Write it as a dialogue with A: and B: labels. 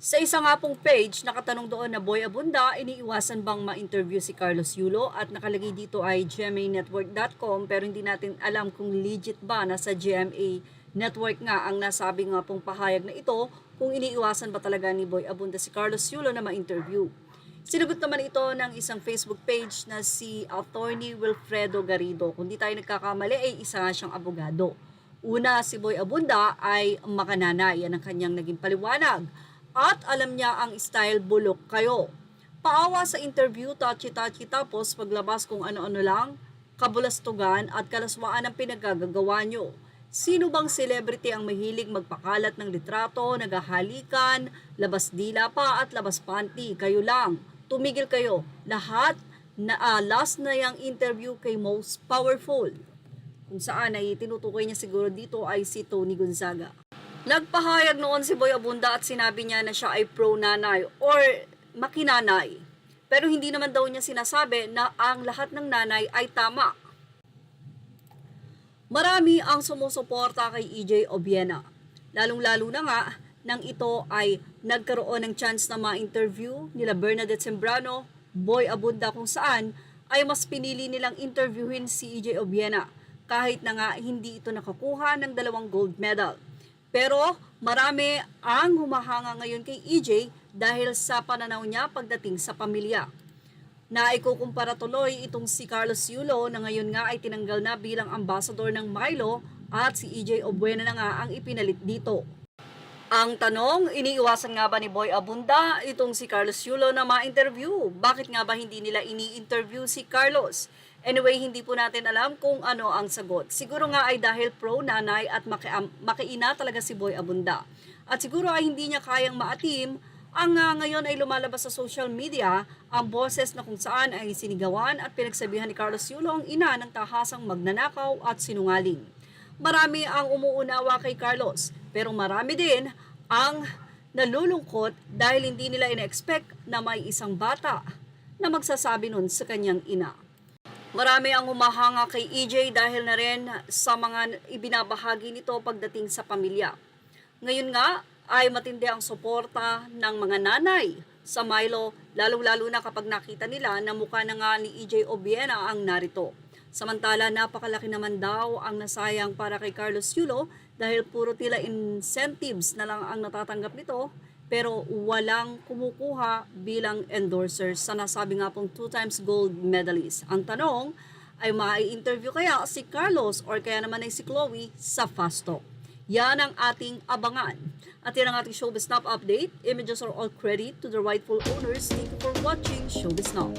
A: Sa isa nga pong page, nakatanong doon na Boy Abunda, iniiwasan bang ma-interview si Carlos Yulo at nakalagay dito ay gmanetwork.com pero hindi natin alam kung legit ba na sa GMA Network nga ang nasabi nga pong pahayag na ito kung iniiwasan ba talaga ni Boy Abunda si Carlos Yulo na ma-interview. Sinagot naman ito ng isang Facebook page na si Attorney Wilfredo Garrido. Kung di tayo nagkakamali ay isa siyang abogado. Una, si Boy Abunda ay makananay. Yan ang kanyang naging paliwanag. At alam niya ang style bulok kayo. Paawa sa interview, touchy-touchy tapos paglabas kung ano-ano lang, kabulastugan at kalaswaan ang pinagagagawa nyo. Sino bang celebrity ang mahilig magpakalat ng litrato, naghahalikan, labas dila pa at labas panty? Kayo lang. Tumigil kayo. Lahat na last na yung interview kay Most Powerful. Kung saan ay tinutukoy niya siguro dito ay si Tony Gonzaga. Nagpahayag noon si Boy Abunda at sinabi niya na siya ay pro-nanay or makinanay. Pero hindi naman daw niya sinasabi na ang lahat ng nanay ay tama. Marami ang sumusuporta kay EJ Obiena. Lalong-lalo na nga nang ito ay nagkaroon ng chance na ma-interview nila Bernadette Sembrano, Boy Abunda kung saan ay mas pinili nilang interviewin si EJ Obiena kahit na nga hindi ito nakakuha ng 2 gold medal. Pero marami ang humahanga ngayon kay EJ dahil sa pananaw niya pagdating sa pamilya. Naikukumpara tuloy itong si Carlos Yulo na ngayon nga ay tinanggal na bilang ambassador ng Milo at si EJ Obiena na nga ang ipinalit dito. Ang tanong, iniiwasan nga ba ni Boy Abunda itong si Carlos Yulo na ma-interview? Bakit nga ba hindi nila ini-interview si Carlos? Anyway, hindi po natin alam kung ano ang sagot. Siguro nga ay dahil pro-nanay at makiina talaga si Boy Abunda. At siguro ay hindi niya kayang maatim ang ngayon ay lumalabas sa social media ang boses na kung saan ay sinigawan at pinagsabihan ni Carlos Yulo ang ina ng tahasang magnanakaw at sinungaling. Marami ang umuunawa kay Carlos, pero marami din ang nalulungkot dahil hindi nila ina-expect na may isang bata na magsasabi nun sa kanyang ina. Marami ang humahanga kay EJ dahil na rin sa mga ibinabahagi nito pagdating sa pamilya. Ngayon nga ay matindi ang suporta ng mga nanay sa Milo, lalong-lalo na kapag nakita nila na mukha na nga ni EJ Obiena ang narito. Samantala, napakalaki naman daw ang nasayang para kay Carlos Yulo dahil puro tila incentives na lang ang natatanggap nito pero walang kumukuha bilang endorsers sa nasabi nga pong 2 times gold medalist. Ang tanong ay mai-interview kaya si Carlos or kaya naman ay si Chloe sa Fast Talk. Yan ang ating abangan. At yan ang ating Showbiz Now update. Images are all credit to the rightful owners. Thank you for watching Showbiz Now.